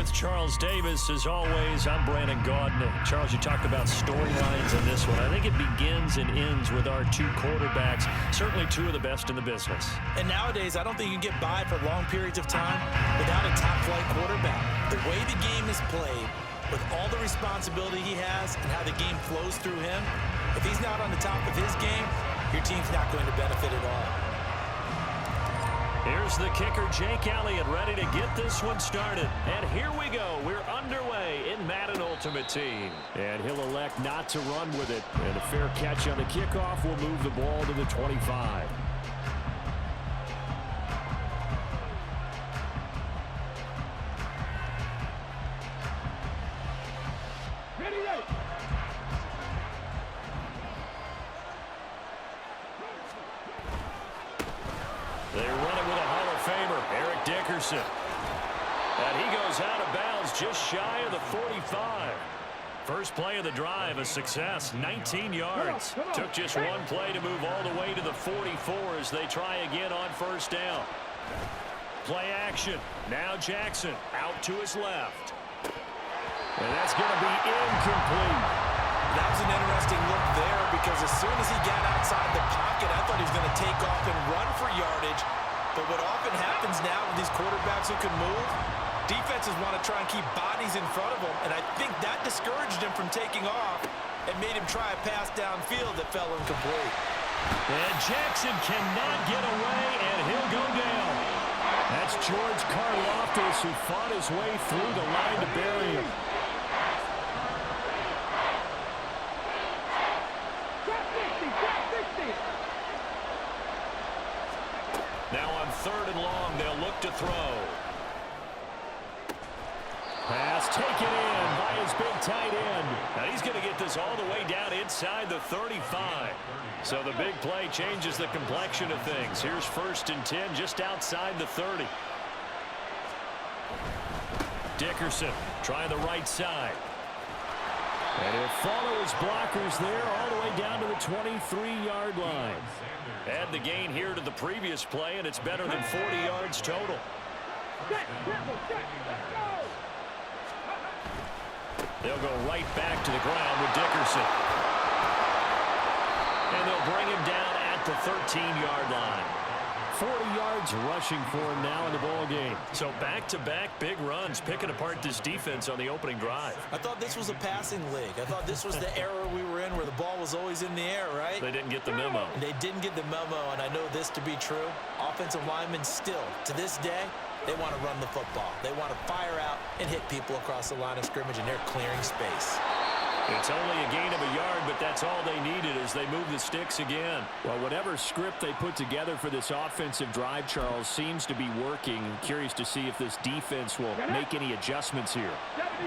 with Charles Davis. As always, I'm Brandon Gaudin. Charles, you talked about storylines in this one. I think it begins and ends with our two quarterbacks, certainly two of the best in the business. And nowadays, I don't think you can get by for long periods of time without a top-flight quarterback. The way the game is played, with all the responsibility he has and how the game flows through him, if he's not on the top of his game, your team's not going to benefit at all. Here's the kicker, Jake Elliott, ready to get this one started. And here we go. We're underway in Madden Ultimate Team. And he'll elect not to run with it. And a fair catch on the kickoff will move the ball to the 25. They run it with a Hall of Famer, Eric Dickerson. And he goes out of bounds just shy of the 45. First play of the drive, a success, 19 yards. Took just one play to move all the way to the 44 as they try again on first down. Play action. Now Jackson out to his left. And that's going to be incomplete. That was an interesting look there because as soon as he got outside the pocket, I thought he was going to take off and run for yardage. But what often happens now with these quarterbacks who can move, defenses want to try and keep bodies in front of them, and I think that discouraged him from taking off and made him try a pass downfield that fell incomplete. And Jackson cannot get away, and he'll go down. That's George Karlaftis who fought his way through the line to bury him. Now on 3rd and long, they'll look to throw. Pass taken in by his big tight end. Now he's going to get this all the way down inside the 35. So the big play changes the complexion of things. Here's 1st and 10 just outside the 30. Dickerson trying the right side. And he'll follow his blockers there all the way down to the 23-yard line. Add the gain here to the previous play, and it's better than 40 yards total. They'll go right back to the ground with Dickerson. And they'll bring him down at the 13-yard line. 40 yards rushing for him now in the ball game. So back-to-back big runs, picking apart this defense on the opening drive. I thought this was a passing league. I thought this was the era we were in where the ball was always in the air, right? They didn't get the memo. They didn't get the memo, and I know this to be true. Offensive linemen still, to this day, they want to run the football. They want to fire out and hit people across the line of scrimmage, and they're clearing space. It's only a gain of a yard, but that's all they needed as they move the sticks again. Well, whatever script they put together for this offensive drive, Charles, seems to be working. Curious to see if this defense will make any adjustments here.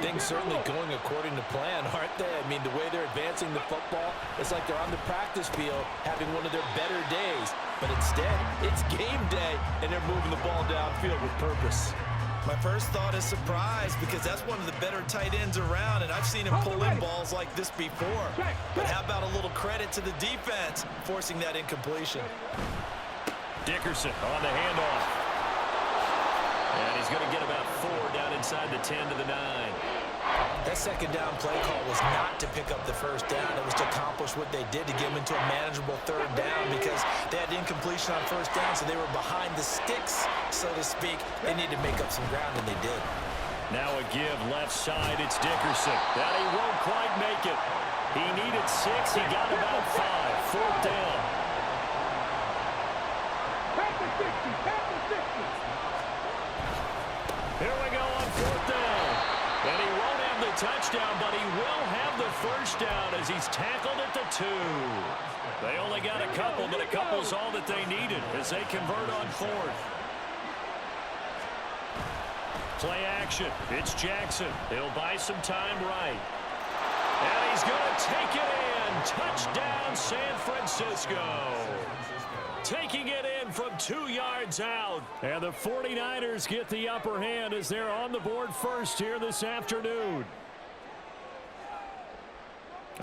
Things certainly going according to plan, aren't they? I mean, the way they're advancing the football, it's like they're on the practice field having one of their better days. But instead, it's game day, and they're moving the ball downfield with purpose. My first thought is surprise because that's one of the better tight ends around, and I've seen him pull in balls like this before. But how about a little credit to the defense forcing that incompletion? Dickerson on the handoff. And he's going to get about 4 down inside the 10 to the 9. That second down play call was not to pick up the first down. It was to accomplish what they did to get them into a manageable 3rd down because they had incompletion on first down, so they were behind the sticks, so to speak. They needed to make up some ground, and they did. Now a give left side. It's Dickerson. That he won't quite make it. He needed 6. He got about 5. 4th down. Here we go on 4th down. And he won't have the touchdown, but he will have the first down as he's tackled at the 2. They only got a couple, but a couple's all that they needed as they convert on 4th. Play action. It's Jackson. He'll buy some time right. And he's going to take it in. Touchdown, San Francisco. Taking it in from 2 yards out. And the 49ers get the upper hand as they're on the board first here this afternoon.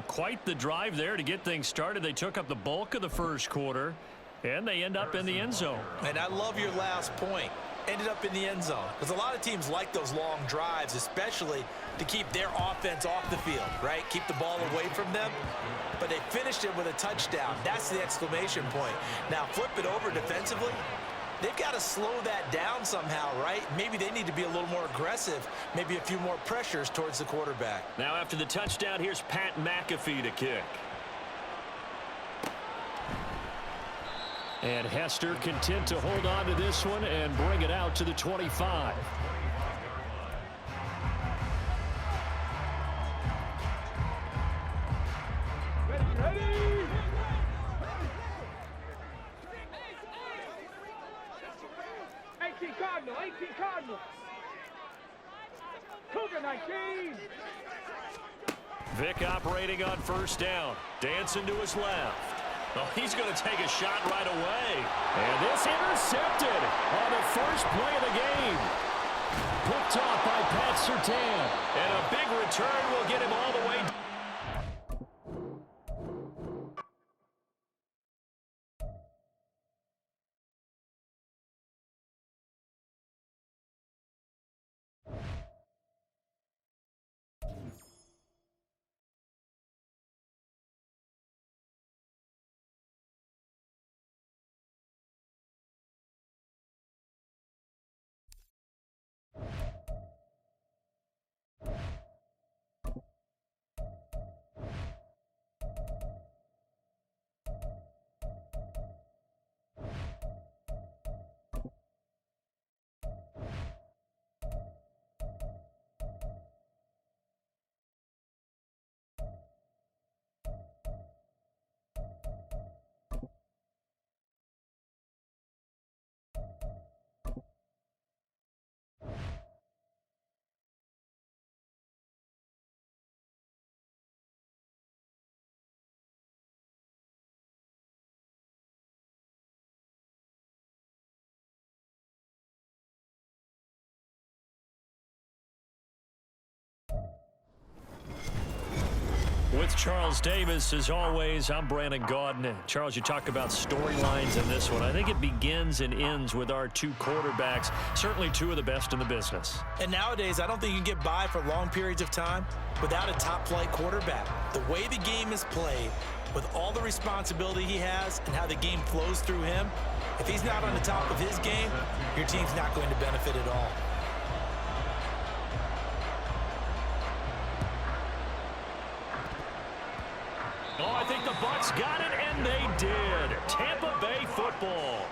Quite the drive there to get things started. They took up the bulk of the first quarter, and they end up in the end zone. And I love your last point. ended up in the end zone. Because a lot of teams like those long drives, especially to keep their offense off the field, right? Keep the ball away from them. But they finished it with a touchdown. That's the exclamation point. Now, flip it over defensively. They've got to slow that down somehow, right? Maybe they need to be a little more aggressive, maybe a few more pressures towards the quarterback. Now, after the touchdown, here's Pat McAfee to kick. And Hester content to hold on to this one and bring it out to the 25. Ready! 18 Cardinal. Cougar 19. Vic operating on first down. Dancing to his left. Oh, he's going to take a shot right away. And this intercepted on the first play of the game. Picked off by Pat Surtain. And a big return will get him all the way. With Charles Davis, as always, I'm Brandon Gaudin. Charles, you talk about storylines in this one. I think it begins and ends with our two quarterbacks, certainly two of the best in the business. And nowadays, I don't think you can get by for long periods of time without a top-flight quarterback. The way the game is played, with all the responsibility he has and how the game flows through him, if he's not on the top of his game, your team's not going to benefit at all. Oh, I think the Bucs got it, and they did. Tampa Bay football.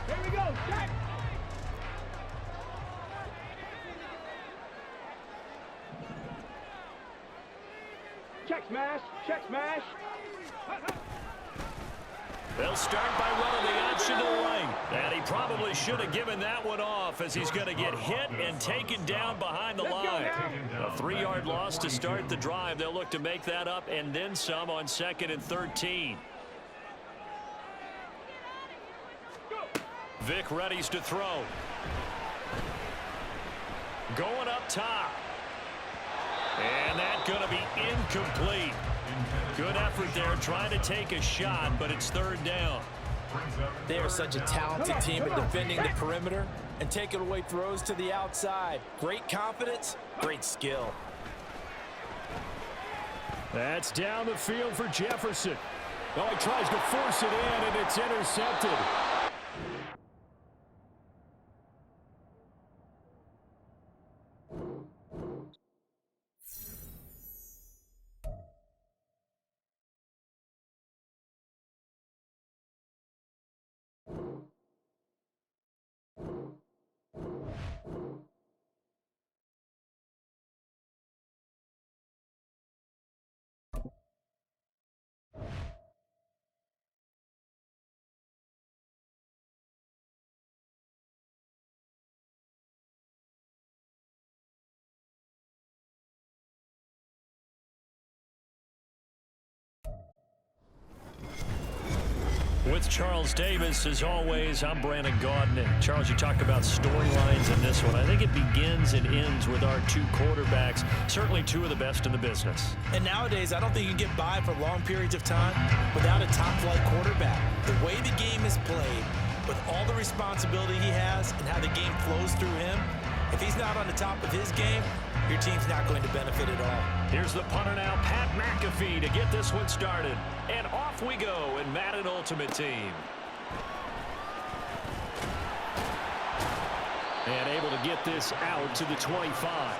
Here we go, check. Check smash. They'll start by running the option to the right. And he probably should have given that one off as he's going to get hit and taken down behind the line. A 3-yard loss to start the drive. They'll look to make that up and then some on 2nd and 13. Vic readies to throw. Going up top. And that's going to be incomplete. Good effort there trying to take a shot, but it's 3rd down. They are such a talented team at defending the perimeter and taking away throws to the outside. Great confidence, great skill. That's down the field for Jefferson. Oh, he tries to force it in, and it's intercepted. With Charles Davis, as always, I'm Brandon Gaudin. And Charles, you talked about storylines in this one. I think it begins and ends with our two quarterbacks, certainly two of the best in the business. And nowadays, I don't think you can get by for long periods of time without a top-flight quarterback. The way the game is played, with all the responsibility he has and how the game flows through him, if he's not on the top of his game, your team's not going to benefit at all. Here's the punter now, Pat McAfee, to get this one started. And off we go in Madden Ultimate Team. And able to get this out to the 25.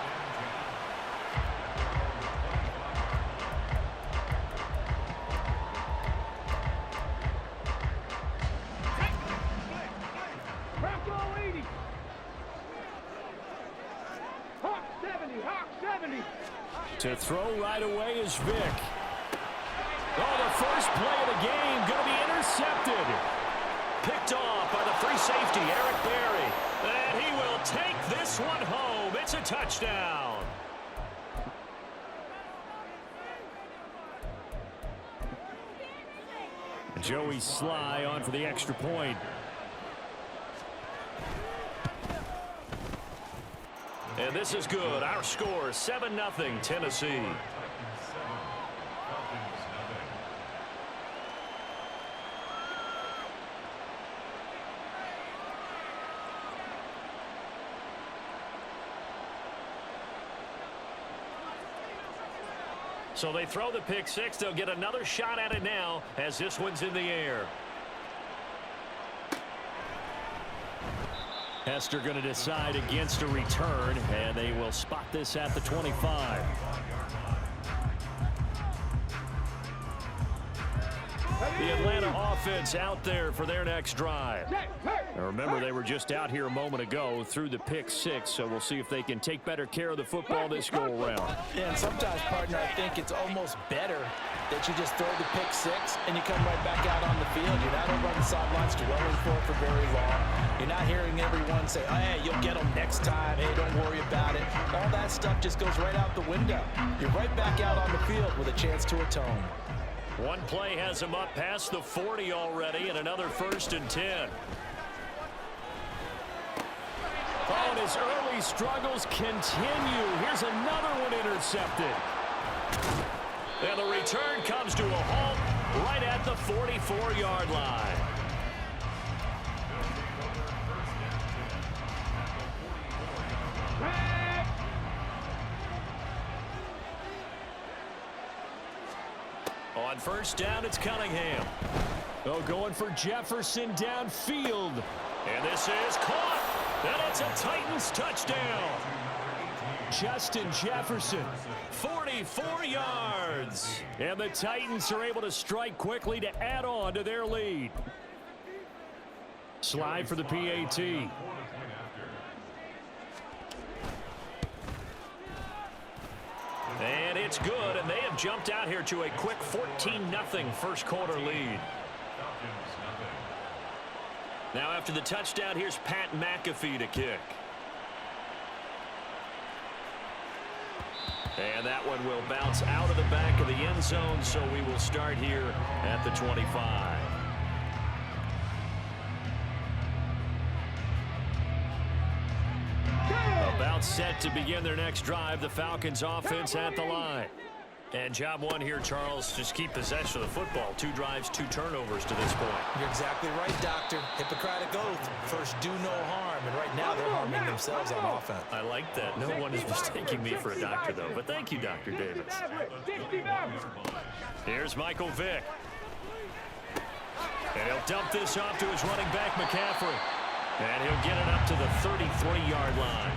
Bronco 80. Hawk 70. Hawk 70. To throw right away is Vic. Oh, the first play of the game going to be intercepted. Picked off by the free safety, Eric Berry. And he will take this one home. It's a touchdown. Joey Sly on for the extra point. And this is good. Our score, 7-0 Tennessee. So they throw the pick six. They'll get another shot at it now as this one's in the air. Hester going to decide against a return, and they will spot this at the 25. The Atlanta offense out there for their next drive. Now remember, they were just out here a moment ago through the pick six, so we'll see if they can take better care of the football this go-around. Yeah, and sometimes, partner, I think it's almost better that you just throw the pick six and you come right back out on the field. You're not over on the sidelines dwelling for very long. You're not hearing everyone say, oh, hey, you'll get them next time. Hey, don't worry about it. All that stuff just goes right out the window. You're right back out on the field with a chance to atone. One play has him up past the 40 already, and another 1st and 10. Oh, and his early struggles continue. Here's another one intercepted. And the return comes to a halt right at the 44-yard line. On 1st down, it's Cunningham. Oh, going for Jefferson downfield. And this is caught. And it's a Titans touchdown. Justin Jefferson, 44 yards. And the Titans are able to strike quickly to add on to their lead. Slide for the PAT. And it's good, and they have jumped out here to a quick 14-0 first quarter lead. Now after the touchdown, here's Pat McAfee to kick. And that one will bounce out of the back of the end zone, so we will start here at the 25. About set to begin their next drive, the Falcons offense at the line. And job one here, Charles, just keep possession of the football. 2 drives, 2 turnovers to this point. You're exactly right, Doctor. Hippocratic oath. First, do no harm. And right now, they're harming themselves on offense. I like that. No one is mistaking me for a doctor, though. But thank you, Dr. Davis. Here's Michael Vick. And he'll dump this off to his running back, McCaffrey. And he'll get it up to the 33-yard line.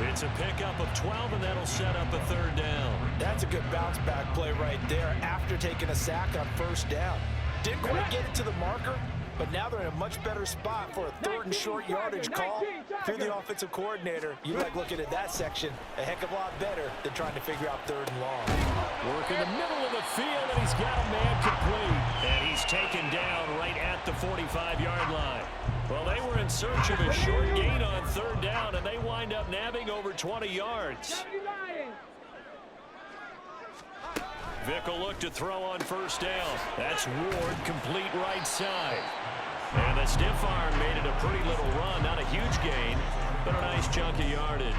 It's a pickup of 12, and that'll set up a 3rd down. That's a good bounce-back play right there after taking a sack on 1st down. Didn't quite get it to the marker, but now they're in a much better spot for a 3rd and short yardage call. If you're the offensive coordinator, you like looking at that section a heck of a lot better than trying to figure out 3rd and long. Work in the middle of the field, and he's got a man complete. And he's taken down right at the 45-yard line. Well, they were in search of a short gain on 3rd down, and they wind up nabbing over 20 yards. Vick will look to throw on first down. That's Ward, complete right side. And the stiff arm made it a pretty little run. Not a huge gain, but a nice chunk of yardage.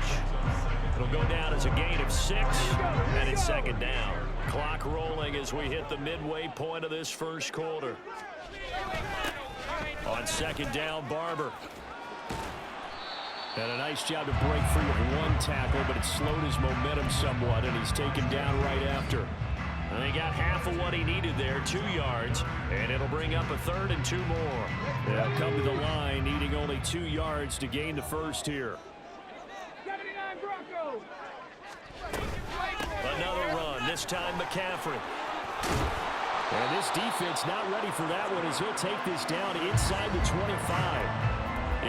It'll go down as a gain of 6, and it's second down. Clock rolling as we hit the midway point of this first quarter. On second down, Barber. And a nice job to break free of one tackle, but it slowed his momentum somewhat, and he's taken down right after. And he got half of what he needed there, 2 yards, and it'll bring up a 3rd and 2 more. They'll come to the line, needing only 2 yards to gain the first here. 79 Broncos. Another run, this time McCaffrey. And this defense not ready for that one as he'll take this down inside the 25.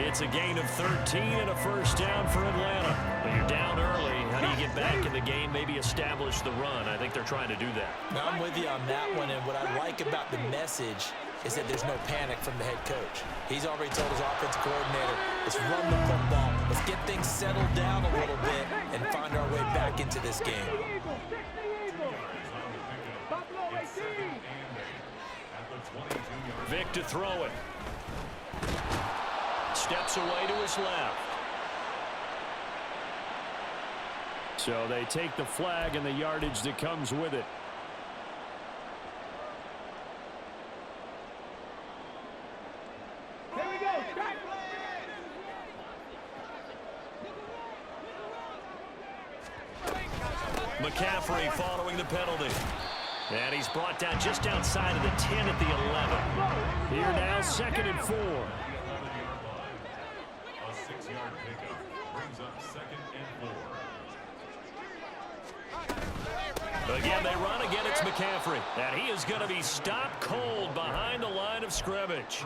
It's a gain of 13 and a first down for Atlanta. But you're down early. How do you get back in the game, maybe establish the run? I think they're trying to do that. Now, I'm with you on that one, and what I like about the message is that there's no panic from the head coach. He's already told his offensive coordinator, let's run the football, let's get things settled down a little bit and find our way back into this game. Vick to throw it. Steps away to his left. So they take the flag and the yardage that comes with it. Here we go. McCaffrey following the penalty. And he's brought down just outside of the 10 at the 11. Here now, 2nd and 4. A 6-yard pickup brings up 2nd and 4. Again, they run. Again, it's McCaffrey. And he is going to be stopped cold behind the line of scrimmage.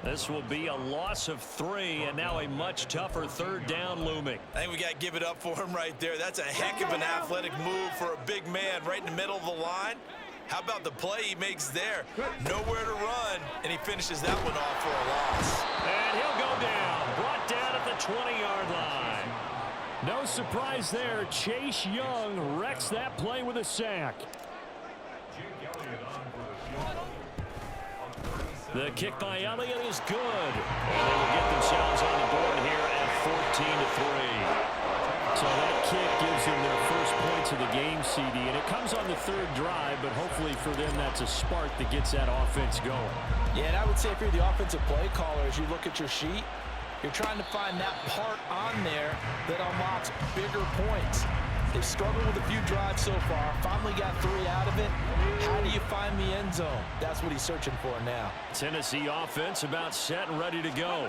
This will be a loss of 3, and now a much tougher 3rd down looming. I think we got to give it up for him right there. That's a heck of an athletic move for a big man right in the middle of the line. How about the play he makes there? Nowhere to run, and he finishes that one off for a loss. And he'll go down. Brought down at the 20-yard line. No surprise there. Chase Young wrecks that play with a sack. The kick by Elliott is good. And they will get themselves on the board here at 14-3. So that kick gives them their first points of the game, CD. And it comes on the 3rd drive, but hopefully for them that's a spark that gets that offense going. Yeah, and I would say if you're the offensive play caller, as you look at your sheet, you're trying to find that part on there that unlocks bigger points. They've struggled with a few drives so far. Finally got 3 out of it. How do you find the end zone? That's what he's searching for now. Tennessee offense about set and ready to go.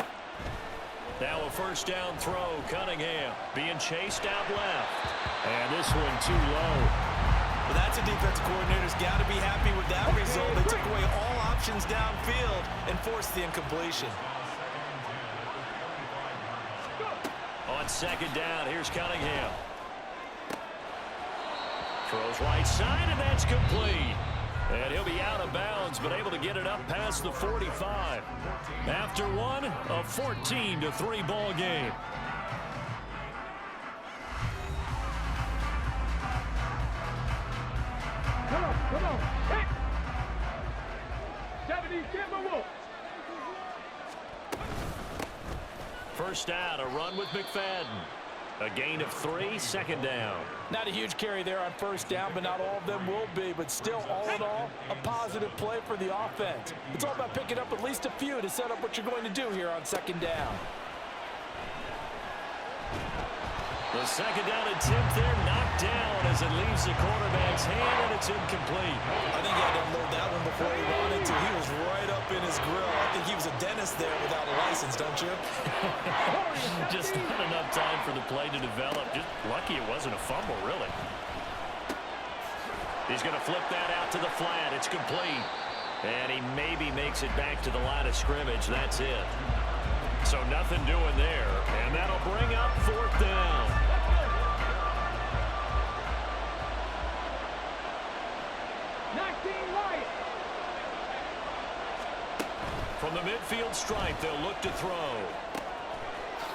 Now a first down throw. Cunningham being chased out left. And this one too low. Well, that's a defensive coordinator's got to be happy with that result. They took away all options downfield and forced the incompletion. On 2nd down, here's Cunningham. Throws right side, and that's complete. And he'll be out of bounds, but able to get it up past the 45. After one, a 14-3 ball game. Come on. Hit. 70 Timberwolves. First down, a run with McFadden. A gain of 3, 2nd down. Not a huge carry there on first down, but not all of them will be. But still, all in all, a positive play for the offense. It's all about picking up at least a few to set up what you're going to do here on 2nd down. The 2nd down attempt there knocked down as it leaves the quarterback's hand, and it's incomplete. I think he had to unload that one before he wanted to. He was right up in his grill. I think he was a dentist there without a license, don't you? Just not enough time for the play to develop. Just lucky it wasn't a fumble, really. He's going to flip that out to the flat. It's complete. And he maybe makes it back to the line of scrimmage. That's it. So nothing doing there. And that'll bring up 4th down. From the midfield stripe, they'll look to throw.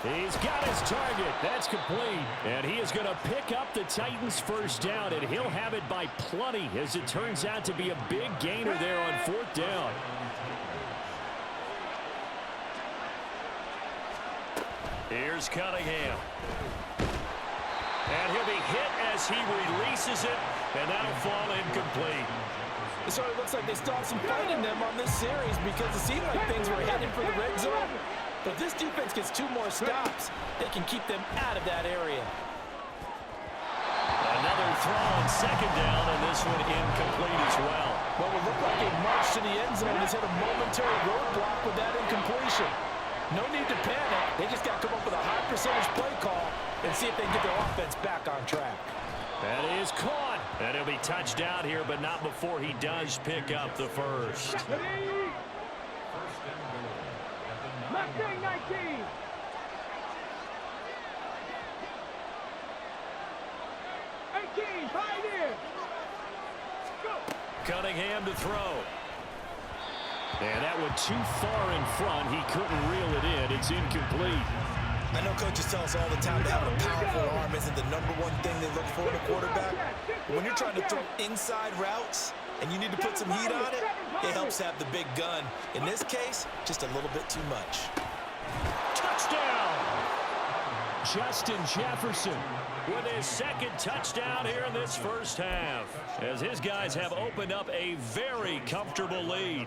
He's got his target. That's complete. And he is going to pick up the Titans' first down, and he'll have it by plenty as it turns out to be a big gainer there on 4th down. Here's Cunningham. And he'll be hit as he releases it, and that'll fall incomplete. It sort of looks like they still have some fight in them on this series because it seemed like things were heading for the red zone. But this defense gets 2 more stops. They can keep them out of that area. Another throw on 2nd down, and this one incomplete as well. What would look like a march to the end zone has hit a momentary roadblock with that incompletion. No need to panic. They just got to come up with a high percentage play call and see if they can get their offense back on track. That is caught. And he'll be touched down here, but not before he does pick up the first. Mustang 19. Pioneer. Go. Cunningham to throw. And that one too far in front. He couldn't reel it in. It's incomplete. I know coaches tell us all the time that having a powerful arm isn't the #1 thing they look for in a quarterback. But when you're trying to throw inside routes and you need to put some heat on it, it helps have the big gun. In this case, just a little bit too much. Touchdown! Justin Jefferson with his 2nd touchdown here in this first half, as his guys have opened up a very comfortable lead.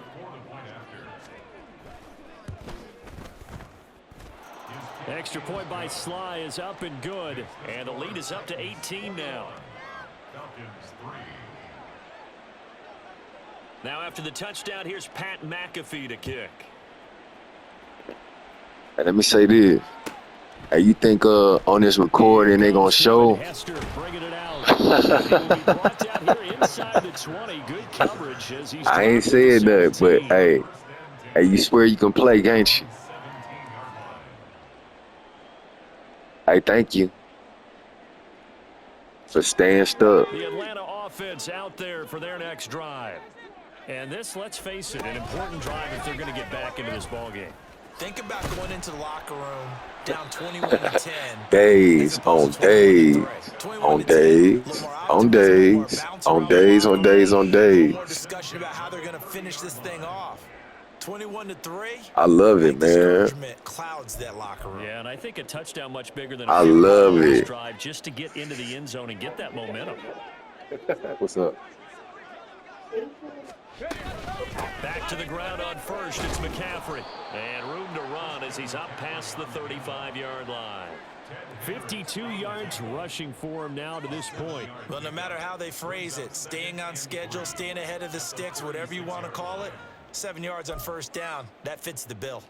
Extra point by Sly is up and good, and the lead is up to 18 now. Now after the touchdown, here's Pat McAfee to kick. Hey, let me say this. Hey, you think on this recording they gonna show? Hester bringing it out. He will be brought down here inside the 20. Good coverage as he's I ain't saying that, but hey, you swear you can play, can't you? Hey, thank you for staying stuck. The Atlanta offense out there for their next drive. And this, let's face it, an important drive if they're going to get back into this ballgame. Think about going into the locker room down 21-10. Days on days on days on days on days on days on days. More discussion about how they're going to finish this thing off. 21-3. I love it, man. Clouds that locker room. Yeah, and I think a touchdown much bigger than I love it. Drive just to get into the end zone and get that momentum. What's up? Back to the ground on first. It's McCaffrey. And room to run as he's up past the 35-yard line. 52 yards rushing for him now to this point. Well, no matter how they phrase it, staying on schedule, staying ahead of the sticks, whatever you want to call it, 7 yards on first down, that fits the bill.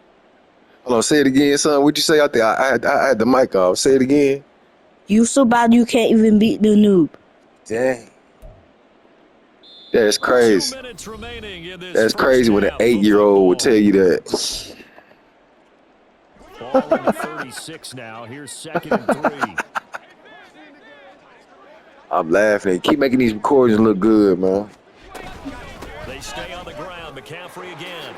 Hold on, say it again, son. What'd you say out there? I had the mic off. Say it again. You so bad you can't even beat the noob. Dang. That's crazy. 2 minutes remaining in this. That's crazy when an 8-year-old would tell you that. Ball in the 36 now. Here's 2nd and 3. I'm laughing. Keep making these recordings look good, man. They stay on the ground. McCaffrey again.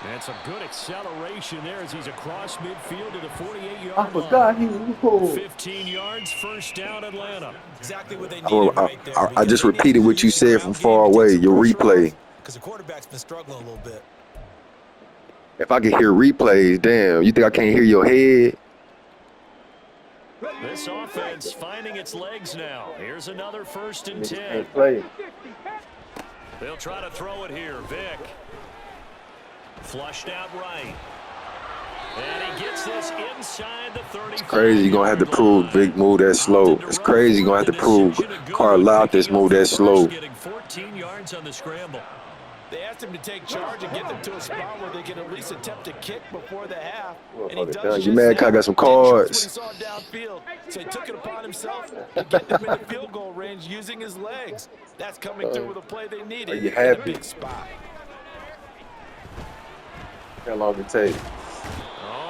That's a good acceleration there as he's across midfield to the 48-yard line. I forgot he was 15 yards, first down, Atlanta. Exactly what they needed right there. I just repeated what you said from far away, your replay. Because the quarterback's been struggling a little bit. If I can hear replays, damn, you think I can't hear your head? This offense finding its legs now. Here's another 1st and 10. Play. They'll try to throw it here. Vick. Flushed out right. And he gets this inside the 30. It's crazy you're going to have to prove Vic move that slow. It's crazy you're going to have to prove Carl Loftus move that slow. Getting 14 yards on the scramble. They asked him to take charge and get them to a spot where they can at least attempt to kick before the half. And he does You mad 'cause I got some cards? He saw downfield, so he took it upon himself to get them in the field goal range using his legs. That's coming through with a play they needed. Are you in happy? a big spot. How long it take?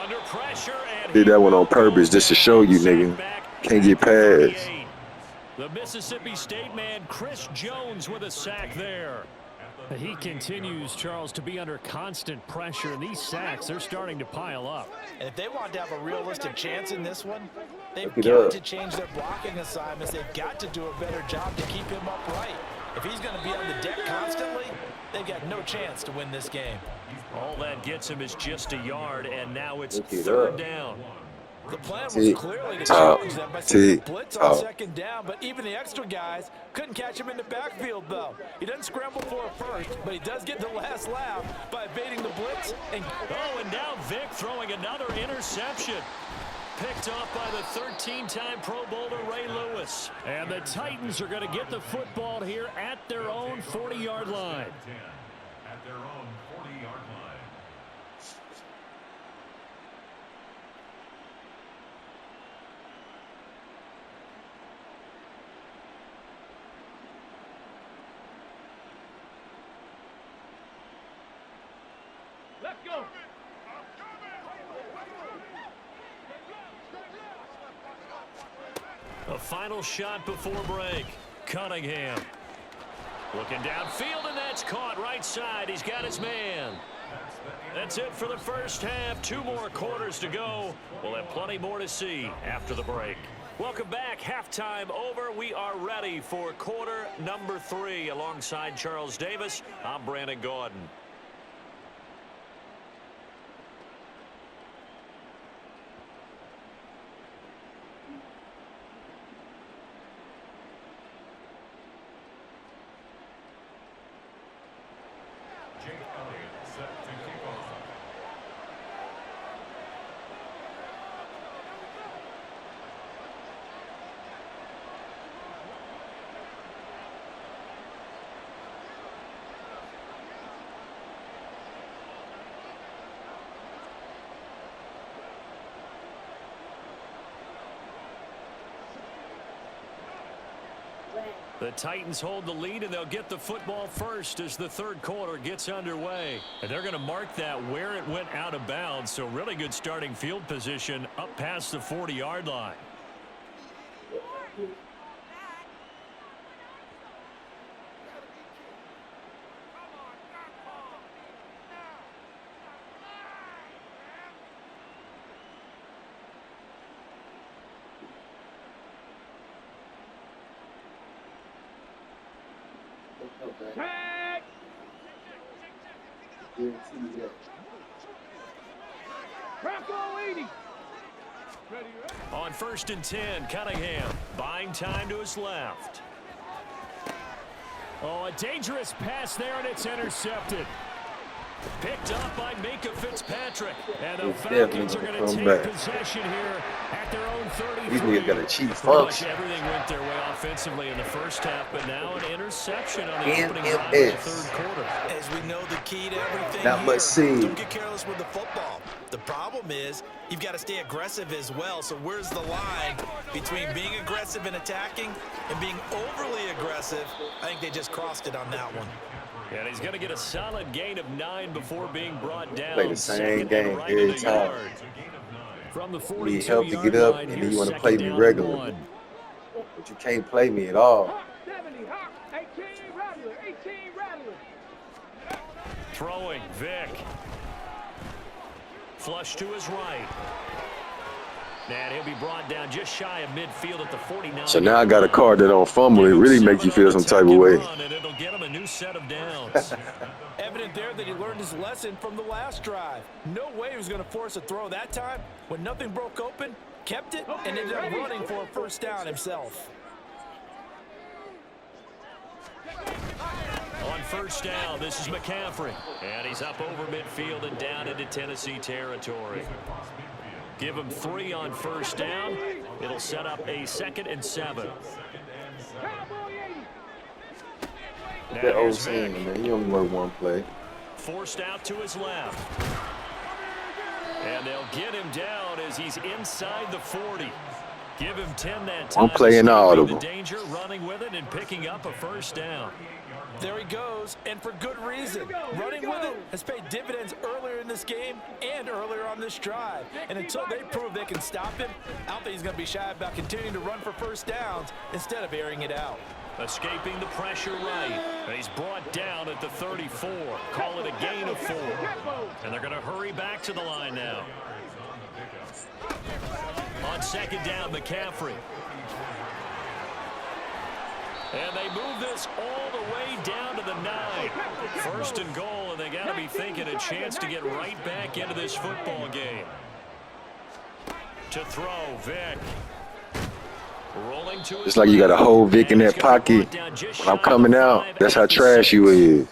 Under pressure and Did that one on purpose just to show you, nigga. Can't get past. The Mississippi State man, Chris Jones, with a sack there. He continues, Charles, to be under constant pressure, and these sacks, they're starting to pile up. And if they want to have a realistic chance in this one, they've Look it got up. to change their blocking assignments. They've got to do a better job to keep him upright. If he's going to be on the deck constantly, they've got no chance to win this game. All that gets him is just a yard, and now it's Look it third up. down. The plan was T, clearly to top, challenge them by T, sending a blitz on top. second down, but even the extra guys couldn't catch him in the backfield, though. He doesn't scramble for a first, but he does get the last laugh by evading the blitz. And and now Vic throwing another interception. Picked off by the 13-time Pro Bowler Ray Lewis. And the Titans are going to get the football here at their own 40-yard line. 10 at their own 40-yard line. Let's go. A final shot before break. Cunningham. Looking downfield, and that's caught right side. He's got his man. That's it for the first half. 2 more quarters to go. We'll have plenty more to see after the break. Welcome back. Halftime over. We are ready for quarter number 3. Alongside Charles Davis, I'm Brandon Gordon. Jake Elliott set to kick off. The Titans hold the lead, and they'll get the football first as the third quarter gets underway. And they're going to mark that where it went out of bounds, so really good starting field position up past the 40-yard line. Tag. Bronco 80. Ready, ready. On 1st and 10, Cunningham buying time to his left. Oh, a dangerous pass there, and it's intercepted. Picked up by Minka Fitzpatrick. And the Falcons are going to take possession here at their own 33. These niggas got a cheap Pretty much function. everything went their way offensively in the first half, but now an interception on the opening drive of the NMS. third quarter. as we know, the key to everything Not here, much seed. don't get careless with the football. The problem is you've got to stay aggressive as well. So where's the line between being aggressive and attacking and being overly aggressive? I think they just crossed it on that one. And he's going to get a solid gain of 9 before being brought down. Play the same Second game and right every of the time. yard. From the You need help to 42-yard get up, line, and then here's you want to second play me down and regularly. 1. But you can't play me at all. Hawk 70. Hawk 18 Rattler. 18 Rattler. Throwing, Vic. Flush to his right. And he'll be brought down just shy of midfield at the 49. So now I got a card that don't fumble. It really make you feel some type of way. And it'll get him a new set of downs. Evident there that he learned his lesson from the last drive. No way he was going to force a throw that time. When nothing broke open, kept it, and ended up running for a first down himself. On first down, this is McCaffrey. And he's up over midfield and down into Tennessee territory. Give him 3 on first down. It'll set up a 2nd and 7. Cowboy 80. Now That old here's saying, Vic. man. You only work one play. Forced out to his left. And they'll get him down as he's inside the 40. Give him 10 that time. I'm playing audible. The danger, running with it and picking up a first down. There he goes, and for good reason. Running with it has paid dividends earlier in this game and earlier on this drive. And until they prove they can stop him, I don't think he's going to be shy about continuing to run for first downs instead of airing it out. Escaping the pressure right. And he's brought down at the 34. Call it a gain of 4. And they're going to hurry back to the line now. On second down, McCaffrey. And they move this all the way down to the 9. First and goal, and they got to be thinking a chance to get right back into this football game. To throw, Vic. Rolling to It's like you got a whole Vic in that pocket. When I'm coming out, that's how trash you is.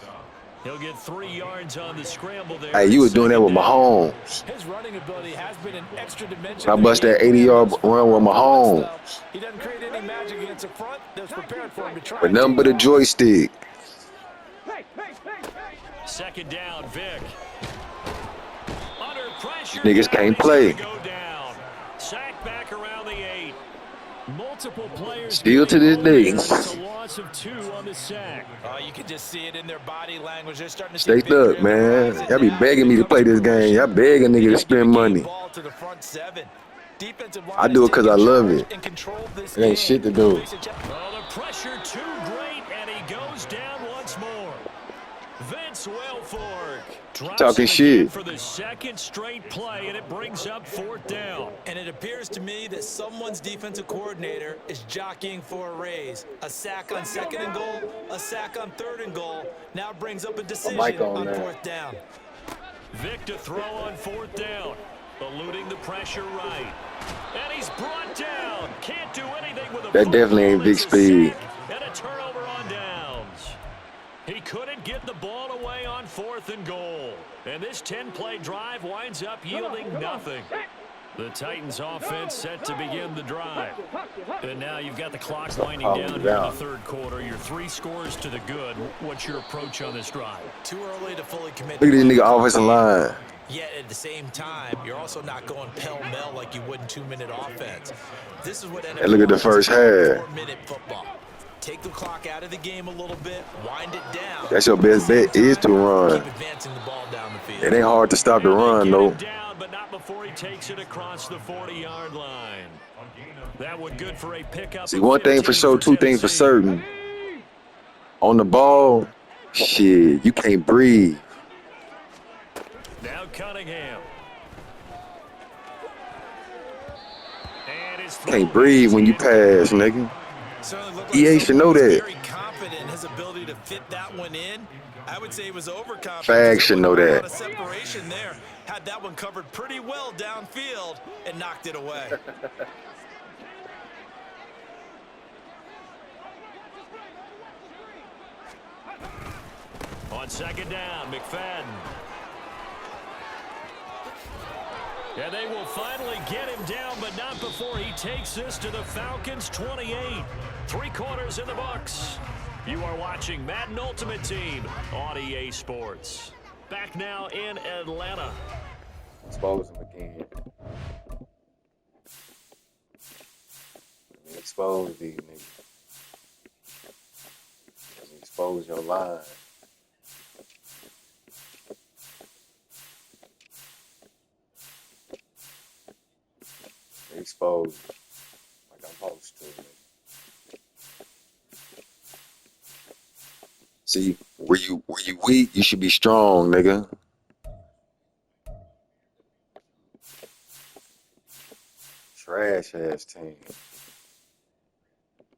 He'll get 3 yards on the scramble there. Hey, you was doing that with Mahomes. His running ability has been an extra dimension. When I bust that 80-yard run with Mahomes. He doesn't create any magic against the front. That's prepared for him to try. But nothing but a joystick. Second down, Vic. Under pressure. Niggas can't play. Go down. Sack back around the 8. Multiple players. Still to this day. It's a loss of 2 on the sack. You can just see it in their body language. They're starting to Stay stuck, man. Y'all be begging me to play this game. Y'all begging nigga to spend money. I do it because I love it. It ain't shit to do. Oh, the pressure too great, and he goes down once more. Vince Wilfork Talking shit for the second straight play, and it brings up 4th down. And it appears to me that someone's defensive coordinator is jockeying for a raise. A sack on 2nd and goal, a sack on 3rd and goal. Now brings up a decision on 4th down. Vic to throw on 4th down, eluding the pressure right. And he's brought down. Can't do anything with a That definitely ain't Vic speed. And a turnover on downs. He couldn't get the ball away on 4th and goal. And this 10-play drive winds up yielding nothing. The Titans offense set to begin the drive. And now you've got the clock winding down here in the 3rd quarter. You're 3 scores to the good. What's your approach on this drive? Too early to fully commit. Look at this nigga offensive line. Yet at the same time, you're also not going pell-mell like you would in 2-minute offense. This is what NFL And look at the first half. 4-minute football. Take the clock out of the game a little bit, wind it down. That's your best bet is to run. Keep advancing the ball down the field. It ain't hard to stop the run, though. Down, but not before he takes it across the 40-yard line. That one good for a pickup. See, one thing for sure, 2 things for certain. On the ball, shit, you can't breathe. Now Cunningham. And Can't breathe when you pass, nigga. EA should know that. Very confident in his ability to fit that one in. I would say he was overconfident. Fags should know that. A lot of separation there. Had that one covered pretty well downfield and knocked it away. On second down, McFadden. And they will finally get him down, but not before he takes this to the Falcons' 28. 3 quarters in the books. You are watching Madden Ultimate Team on EA Sports. Back now in Atlanta. Expose him again. Expose these niggas. Expose your line. Exposed like I'm supposed to. See, were you weak, you should be strong, nigga. Trash ass team.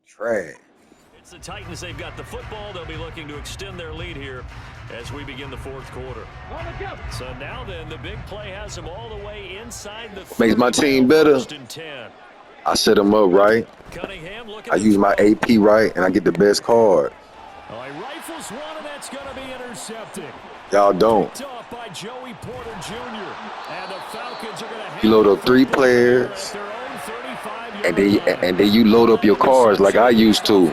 Trash. It's the Titans. They've got the football. They'll be looking to extend their lead here as we begin the 4th quarter. So now then, the big play has them all the way inside the Makes my team better. I set them up right. I use my AP right, and I get the best card. Oh, he rifles one, and that's going to be intercepted. Y'all don't. Picked up by Joey Porter Jr. And the Falcons are going to You load up 3 players, and then you load up your cards like I used to.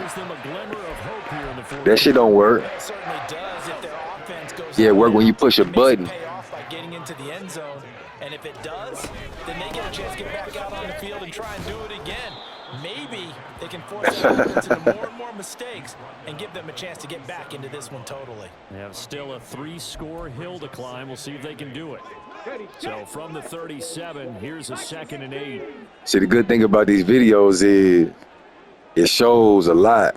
That shit don't work. Yeah, it work when you push a button. Getting into the end zone, and if it does, then they get a chance to get back out on the field and try and do it again. Maybe they can force them into more and more mistakes and give them a chance to get back into this one totally. They have still a 3-score hill to climb. We'll see if they can do it. So from the 37, here's a 2nd and 8. See, the good thing about these videos is it shows a lot.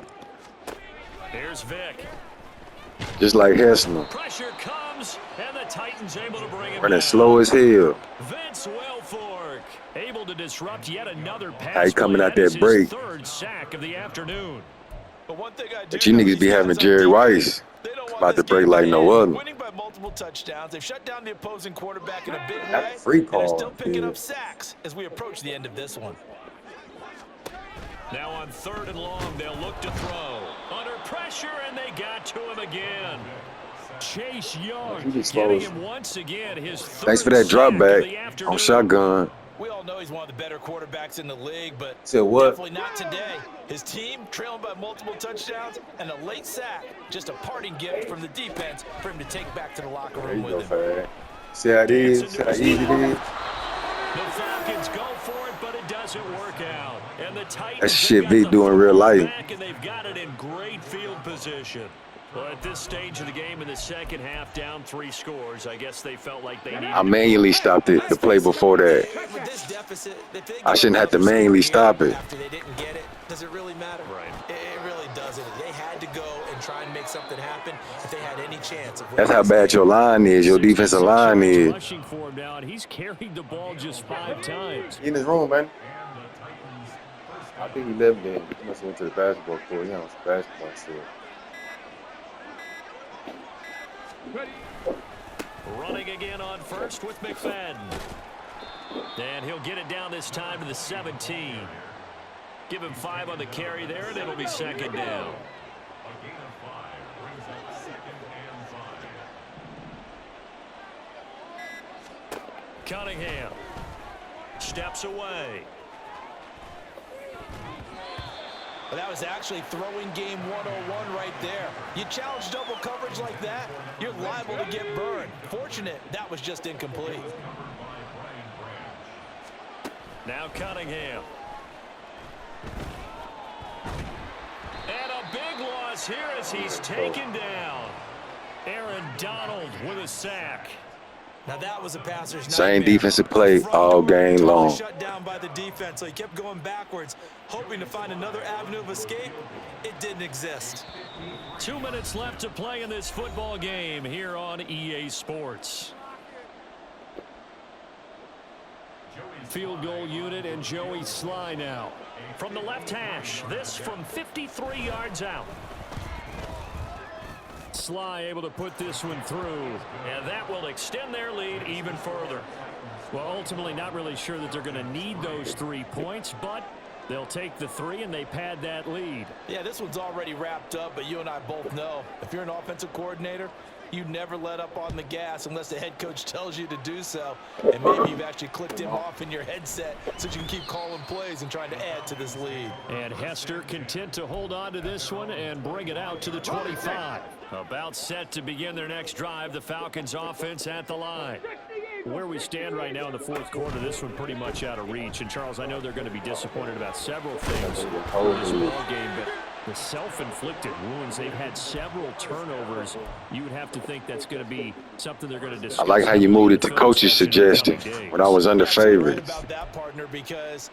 Here's Vic. Just like Hessner. Pressure comes, and the Titans able to bring him Running down. slow as hell. Vince Wilfork able to disrupt yet another pass. How he coming play. out that break. His third sack of the afternoon. But one thing I do But you niggas be having Jerry Rice about to break like no other. winning by multiple touchdowns. They've shut down the opposing quarterback in a big way. That's a free And they're call, still picking yeah. up sacks as we approach the end of this one. Now on 3rd and long, they'll look to throw. Under pressure, and they got to him again. Chase Young getting him once again. His Thanks for that drop back on shotgun. We all know he's one of the better quarterbacks in the league, but Said what? definitely not today. His team trailing by multiple touchdowns and a late sack. Just a parting gift from the defense for him to take back to the locker There room you go, with him. Fad. See how it is? See how easy it is? The Falcons go for it, but it doesn't work out. And the Titans, That's shit Vic do in real life. back, and they've got it in great field position. Well, at this stage of the game in the second half, down 3 scores, I guess they felt like they needed. I manually stopped it the play before that. With this deficit, if they I go shouldn't have to another manually score stop it. After they didn't get it, does it really matter? Right. It really doesn't. They had to go and try and make something happen if they had any chance of winning That's how this bad game. your line is, your defensive line is. Rushing for him now, and he's carried the ball just 5 times. In his room, man. I think he left there. He must have went to the basketball court. He on some basketball stuff. Running again on first with McFadden. And he'll get it down this time to the 17. Give him 5 on the carry there, and it'll be 2nd down. A gain of 5 brings up 2nd and 5. Cunningham steps away. But that was actually throwing game 101 right there. You challenge double coverage like that, you're liable to get burned. Fortunate that was just incomplete. Now Cunningham. And a big loss here as he's taken down. Aaron Donald with a sack. Now that was a passer's Same nightmare. defensive play all game Totally long. shut down by the defense, so he kept going backwards, hoping to find another avenue of escape. It didn't exist. 2 minutes left to play in this football game here on EA Sports. Field goal unit and Joey Sly now. From the left hash, this from 53 yards out. Sly able to put this one through, and that will extend their lead even further. Well, ultimately not really sure that they're going to need those 3 points, but they'll take the 3 and they pad that lead. Yeah, this one's already wrapped up, but you and I both know if you're an offensive coordinator, you never let up on the gas unless the head coach tells you to do so. And maybe you've actually clicked him off in your headset so you can keep calling plays and trying to add to this lead. And Hester content to hold on to this one and bring it out to the 25. About set to begin their next drive, the Falcons offense at the line. Where we stand right now in the 4th quarter, this one pretty much out of reach. And Charles, I know they're going to be disappointed about several things in this ball game, but the self-inflicted wounds, they've had several turnovers. You would have to think that's going to be something they're going to discuss. I like how you moved it to coach's suggestion when I was under Right favorites. about that, partner, because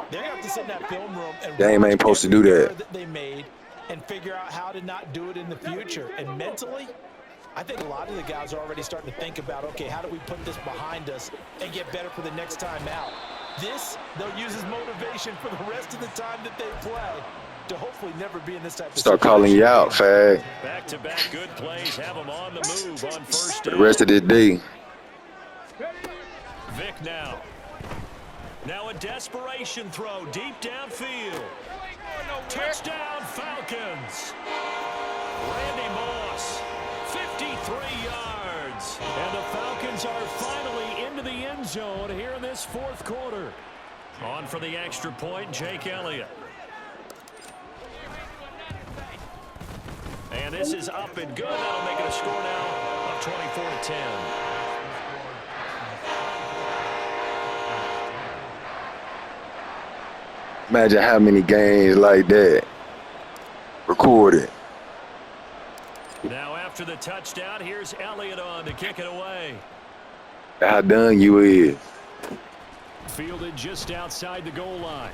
they're going to have to sit in that film room and Game ain't supposed to do that. they made and figure out how to not do it in the future. And mentally, I think a lot of the guys are already starting to think about, okay, how do we put this behind us and get better for the next time out? This, they'll use as motivation for the rest of the time that they play to hopefully never be in this type of Start situation. calling you out, Fag, Back-to-back good plays have them on the move on first for down. the rest of this day. Vic now. Now a desperation throw deep downfield. Touchdown Falcons. Randy Moss, 53 yards. And the Falcons are finally into the end zone here in this 4th quarter. On for the extra point, Jake Elliott. And this is up and good. That'll make it a score now of 24-10. Imagine how many games like that recorded. Now after the touchdown, here's Elliott on to kick it away. How done you is. Fielded just outside the goal line.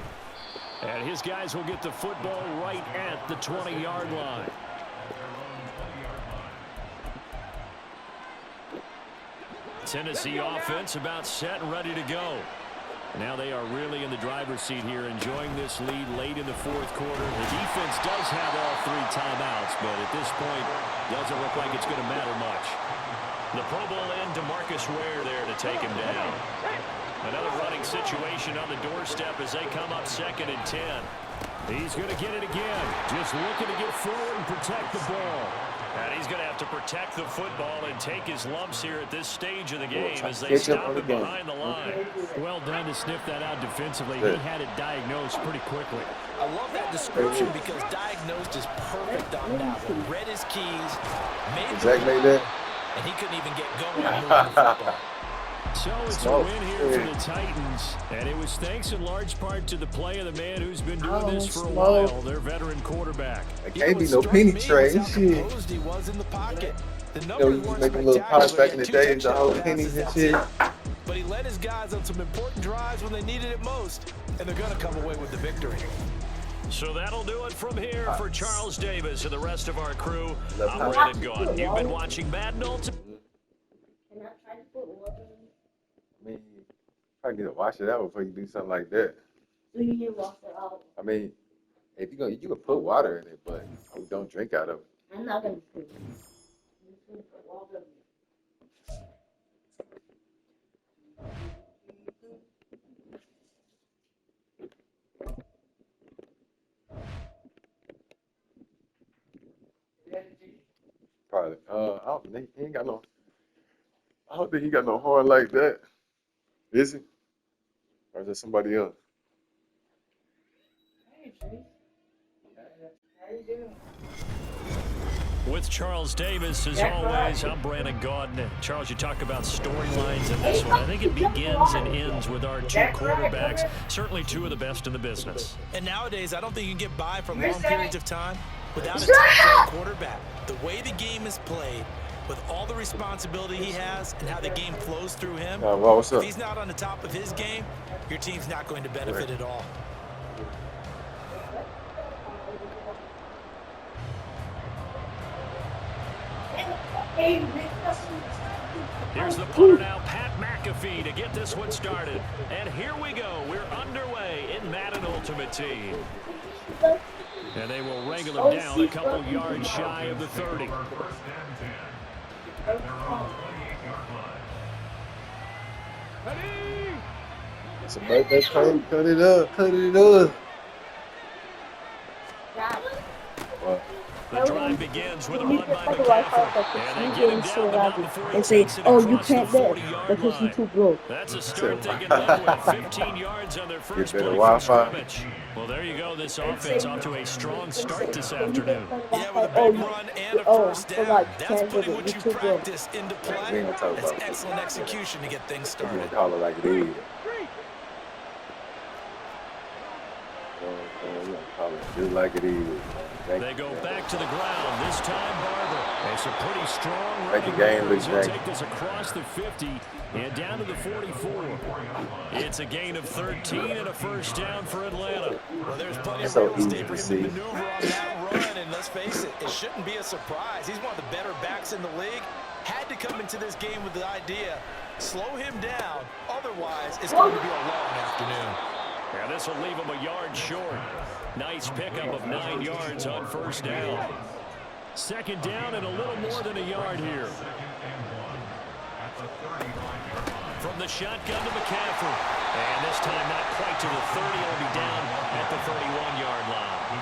And his guys will get the football right at the 20-yard line. Tennessee offense about set and ready to go. Now they are really in the driver's seat here, enjoying this lead late in the fourth quarter. The defense does have all 3 timeouts, but at this point, doesn't look like it's going to matter much. The Pro Bowl end to Marcus Ware there to take him down. Another running situation on the doorstep as they come up 2nd and 10. He's going to get it again. Just looking to get forward and protect the ball. And he's going to have to protect the football and take his lumps here at this stage of the game as they stop him behind the line. Well done to sniff that out defensively. He had it diagnosed pretty quickly. I love that description because diagnosed is perfect on that one. Read his keys, made that, and he couldn't even get going on moving the football. So it's a win here for the Titans, and it was thanks in large part to the play of the man who's been doing this for a while, their veteran quarterback. It can't be no penny trade. He was in the pocket. The numbers You weren't make a little pops back in the days, the whole pennies and shit. But he led his guys on some important drives when they needed it most, and they're going to come away with the victory. So that'll do it from here for Charles Davis and the rest of our crew. I'm Brandon Gaudin. You've been watching Madden Ultimate. I mean, probably need to wash it out before you do something like that. So you need to wash it out. I mean, if you can put water in it, but don't drink out of it. I'm not gonna put it. I'm just gonna put water in it. Probably. I don't think he got no horn like that. Is he? Or is it somebody else? Hey, Trace. How you doing? With Charles Davis, as always, I'm Brandon Gaudin. Charles, you talk about storylines in this one. I think it begins and ends with our 2 quarterbacks, certainly 2 of the best in the business. And nowadays, I don't think you can get by for long periods of time without a top quarterback. The way the game is played, with all the responsibility he has and how the game flows through him, what's up? if he's not on the top of his game, your team's not going to benefit at all. Here's the punter now, Pat McAfee, to get this one started. And here we go. We're underway in Madden Ultimate Team. And they will wrangle him down a couple yards shy of the 30. It's a birthday party. Cut it up. Cut it up. What? The drive begins with a run by McCaffrey. And they get him down about before he takes it oh, you across the can't bet 40-yard because you're line. too broke. That's a start they can live with. 15 yards on their first better play from Wi-Fi. scrimmage. Well, there you go. This offense off to a strong start this afternoon. Yeah, with a big run and a first down, that's putting what you practice into play. That's excellent execution to get things I'm gonna started. call it like it is. Call it just like it is. They go back to the ground. This time, Barber. It's a pretty strong Make the running game there look as he'll janky. take this across the 50 and down to the 44. It's a gain of 13 and a first down for Atlanta. Well, there's plenty of So real easy estate to for him see. to maneuver on that run, and let's face it, it shouldn't be a surprise. He's one of the better backs in the league. Had to come into this game with the idea, slow him down, otherwise it's going to be a long afternoon. And this will leave him a yard short. Nice pickup of 9 yards on first down. Second down and a little more than a yard here. From the shotgun to McCaffrey. And this time not quite to the 30. It'll be down at the 31-yard line.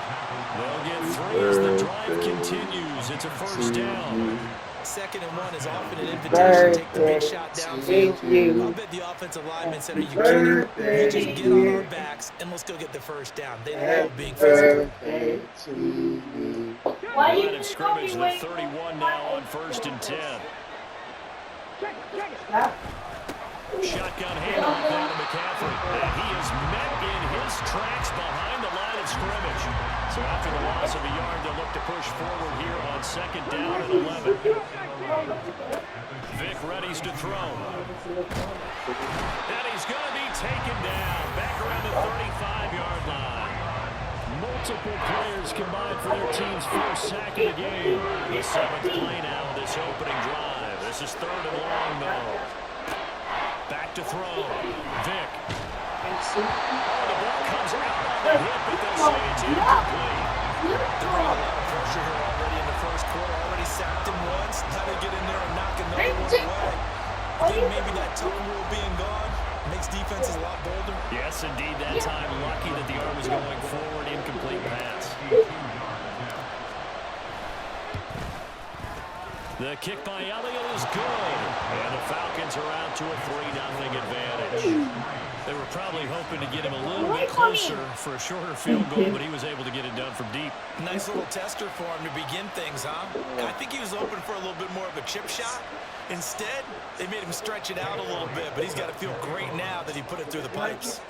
They'll get 3 as the drive continues. It's a first down. 2nd and 1 is often an invitation to take the big shot downfield. I'll bet the offensive lineman said, are you kidding? You just get on our backs and let's go get the first down. They love being physical. Line of scrimmage, the 31 now on 1st and 10. Shotgun handoff down to McCaffrey. And he is met in his tracks behind the line of scrimmage. So after the loss of a yard, they'll look to push forward here on 2nd down and 11. Vic readies to throw. And he's going to be taken down back around the 35-yard line. Multiple players combined for their team's first sack of the game. The 7th play now of this opening drive. This is 3rd and long, though. Back to throw. Vic. And see? Oh, the ball comes out on the hip, but they'll say it's incomplete. They're bringing a lot of pressure here already in the first quarter. Already sacked him once. Now they get in there and knock another one away. I think maybe that token rule being gone makes defenses a lot bolder. Yes, indeed, that time. Lucky that the arm was going forward. Incomplete pass. The kick by Elliott is good. And the Falcons are out to a 3-0 advantage. They were probably hoping to get him a little bit closer for a shorter field goal, but he was able to get it done from deep. Nice little tester for him to begin things, huh? I think he was open for a little bit more of a chip shot. Instead, they made him stretch it out a little bit, but he's got to feel great now that he put it through the pipes.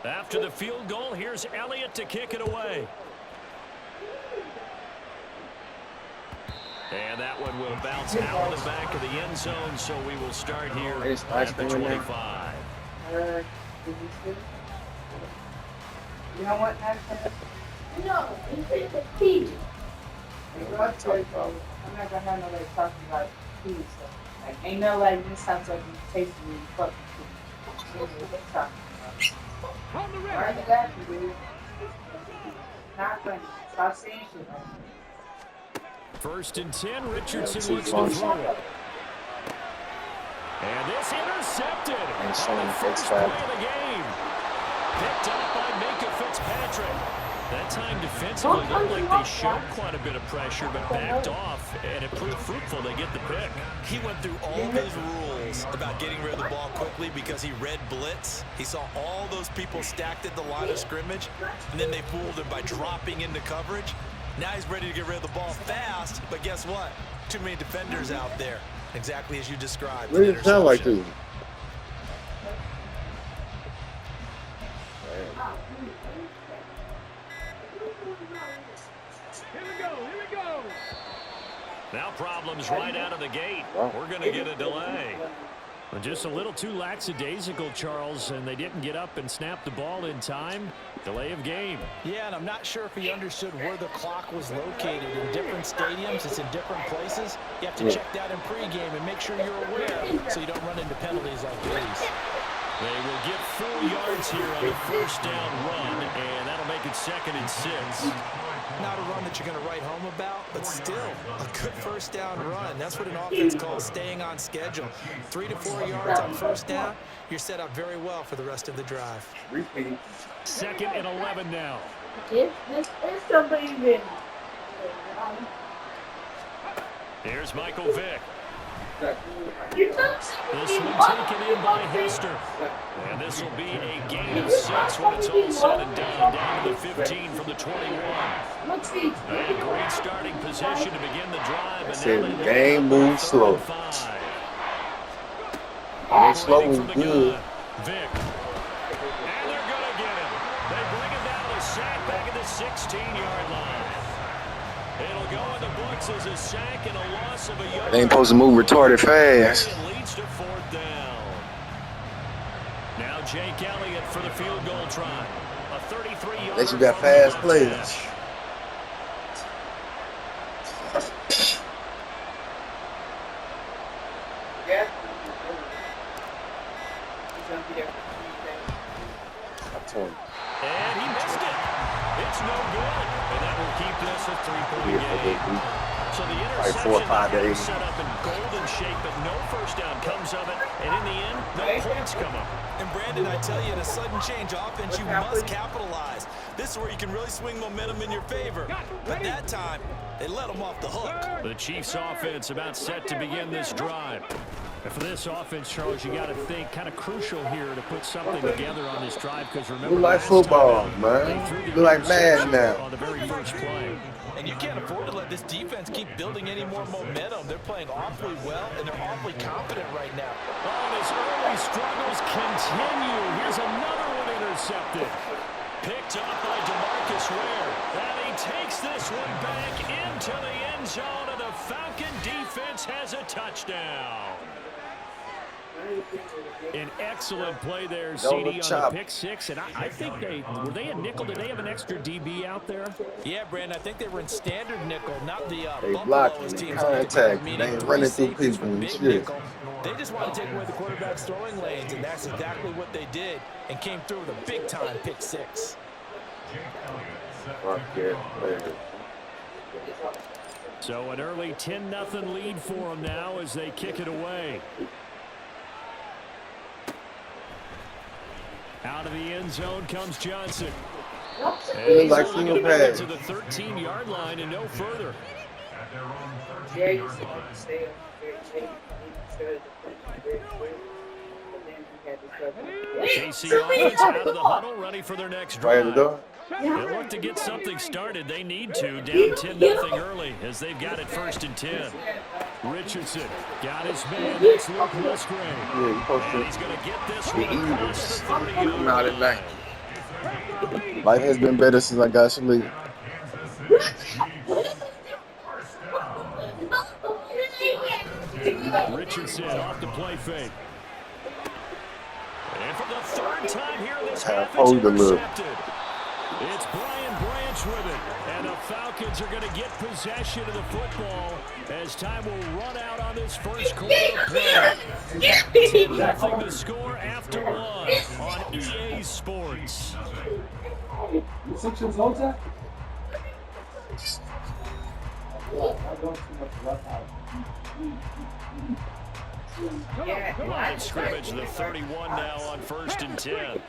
After the field goal, here's Elliott to kick it away. And that one will bounce out of the back of the end zone, so we will start here at the 25. You know what? No, it's a pig. I'm not gonna have nobody talking about food stuff. Like, ain't no like this sounds like you tasting me fucking food. On the Why are red. you laughing, dude? Not funny. Stop saying shit like that. First and 10, Richardson looks to throw it. And this intercepted on the first play of the game. Picked up by Minka Fitzpatrick. That time defensively looked like they showed quite a bit of pressure, but backed off, and it proved fruitful. They get the pick. He went through all of his rules about getting rid of the ball quickly because he read blitz. He saw all those people stacked at the line of scrimmage, and then they fooled him by dropping into coverage. Now he's ready to get rid of the ball fast, but guess what? Too many defenders out there, exactly as you described. What did it sound like, dude? Here we go. Here we go. Now problems right out of the gate. We're going to get a delay. Just a little too lackadaisical, Charles, and they didn't get up and snap the ball in time. Delay of game. Yeah, and I'm not sure if he understood where the clock was located. In different stadiums, it's in different places. You have to check that in pregame and make sure you're aware so you don't run into penalties like these. They will get 4 yards here on a first down run, and that'll make it 2nd and 6. Not a run that you're going to write home about, but still a good first down run. That's what an offense calls staying on schedule. 3 to 4 yards on first down, you're set up very well for the rest of the drive. 2nd and 11 now. There's somebody in. Here's Michael Vick. You took This one taken in by Hester. And this will be a gain of 6 when it's all said and done. Down to the 15 from the 21. Let's see. A great starting position to begin the drive. And Said now the they game moves slow. 5. Ain't slow Operating and from the good. gun, Vick. And they're going to get him. They bring him down, a sack back at the 16-yard line. It'll go in the books as a sack and a loss of a yard. They ain't supposed to move retarded fast. It leads to 4th down. Now Jake Elliott for the field goal try. A 33-yard. Unless you got fast players. Yeah. And he missed it. It's no good. And that will keep this a 3-point game. So the interception 4 or 5 days. set up in golden shape, but no first down comes of it. And in the end, no points come up. And Brandon, I tell you, in a sudden change offense, you must capitalize. This is where you can really swing momentum in your favor. But that time, they let them off the hook. The Chiefs offense about set to begin this drive. And for this offense, Charles, you got to think kind of crucial here to put something together on this drive, because remember, Look like last football, time, man. they threw the Look like Madden interception now. on the very first play. And you can't afford to let this defense keep building any more momentum. They're playing awfully well, and they're awfully confident right now. Oh, and his early struggles continue. Here's another one intercepted. Picked up by DeMarcus Ware. And he takes this one back into the end zone, and the Falcon defense has a touchdown. An excellent play there, Don't CD, look on the choppy. pick six. And I think were they a nickel? Did they have an extra DB out there? Yeah, Brandon, I think they were in standard nickel, not the They Buffalo blocking as and teams like to do, contact. They meaning ain't 3 running through safeties people from and big shit. nickel. They just want to take away the quarterback's throwing lanes, and that's exactly what they did and came through with a big-time pick six. Fuck yeah, man. So an early 10-0 lead for them now as they kick it away. Out of the end zone comes Johnson. And Feels he's like only single going to make it pass. to the 13-yard line and no further. Yeah, you say KC offense out of the huddle, ready for their next Right at the drive. door. They look to get something started. They need to, down 10-0 early as they've got it 1st and 10. Richardson got his man. That's Luke Musgrave. Yeah, you supposed And he's going to get this The one across the Eagles. 30-yard I'm out at line. night. Life has been better since I got sleep. Richardson off the play fake. And for the 3rd time here in this half, it's Hold the look. intercepted. It's Brian Branch with it. And the Falcons are going to get possession of the football as time will run out on this first quarter play. 10-0 the score after one on EA Sports. Line of scrimmage, the 31 now on 1st and 10.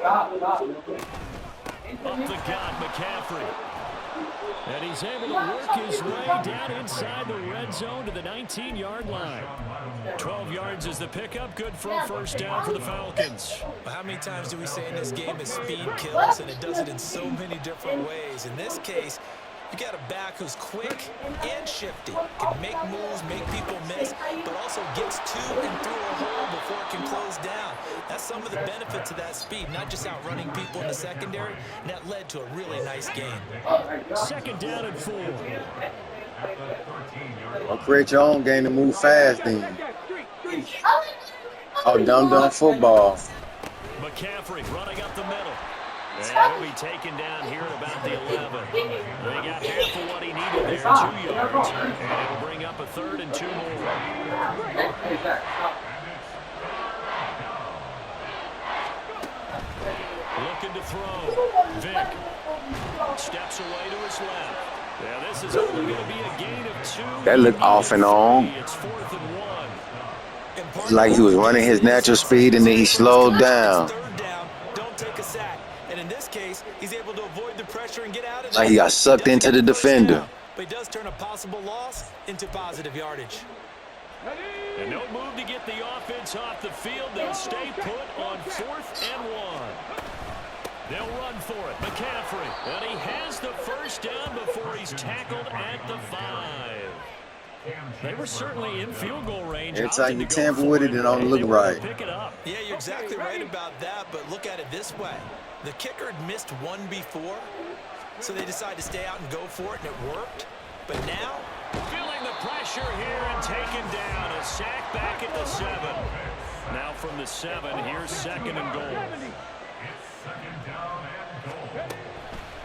Up the gun, McCaffrey. And he's able to work his way down inside the red zone to the 19-yard line. 12 yards is the pickup. Good for a 1st down for the Falcons. Well, how many times do we say in this game that speed kills, and it does it in so many different ways? In this case, you got a back who's quick and shifty, can make moves, make people miss, but also gets to and through a hole before it can close down. That's some of the benefits of that speed, not just outrunning people in the secondary, and that led to a really nice game. 2nd down and 4. Or create your own game to move fast then. Oh, dumb football. McCaffrey running up the middle. And he'll be taken down here at about the 11. They got half of what he needed there, 2 yards. And it'll bring up a 3rd and 2 more. Looking to throw. Vic steps away to his left. Now this is only going to be a gain of 2. That looked off and on. It's 4th and 1. It's like he was running his natural speed and then he slowed down. 3rd down, don't take a sack. And in this case, he's able to avoid the pressure and get out of Like he got sucked into the defender. But he does turn a possible loss into positive yardage. And no move to get the offense off the field. They'll stay put on 4th and 1. They'll run for it. McCaffrey. And he has the 1st down before he's tackled at the 5. They were certainly in field goal range. Every time you tamper with it, it don't look right. Pick it up. Yeah, you're exactly right about that, but look at it this way. The kicker had missed one before, so they decided to stay out and go for it, and it worked. But now, Feeling the pressure here and taken down. A sack back at the 7. Now from the 7, here's 2nd and goal.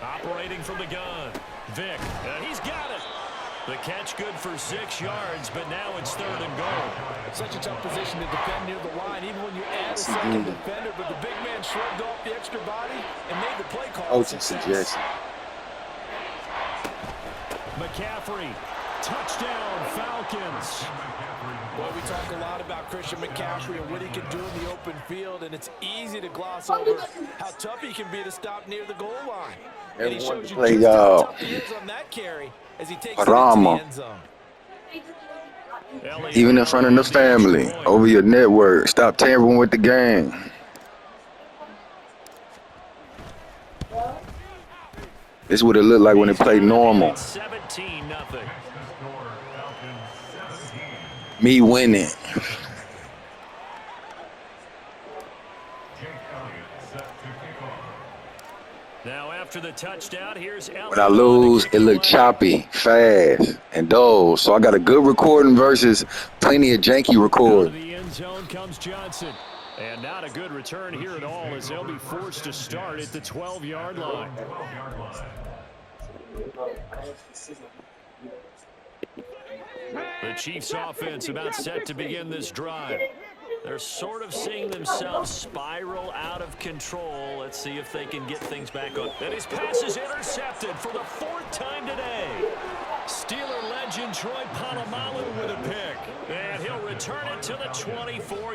Operating from the gun. Vic, and he's got it. The catch good for 6 yards, but now it's 3rd and goal. such a tough position to defend near the line, even when you add a second defender, but the big man shrugged off the extra body and made the play call. Coaching suggestion. McCaffrey, touchdown Falcons. Boy, we talk a lot about Christian McCaffrey and what he can do in the open field, and it's easy to gloss over how tough he can be to stop near the goal line. And he shows you just how tough he is on that carry as he takes it into the end zone. Even in front of the family, over your network, stop tampering with the game. This is what it looked like when they played normal. 17-0. Me winning. Now after after the touchdown. Here's When I lose, it look choppy, fast, and dull. So I got a good recording versus plenty of janky Out of recording. the end zone comes Johnson. And not a good return here at all as they'll be forced to start at the 12-yard line. The Chiefs offense about set to begin this drive. They're sort of seeing themselves spiral out of control. Let's see if they can get things back on. And his pass is intercepted for the 4th time today. Steeler legend Troy Polamalu with a pick. And he'll return it to the 24.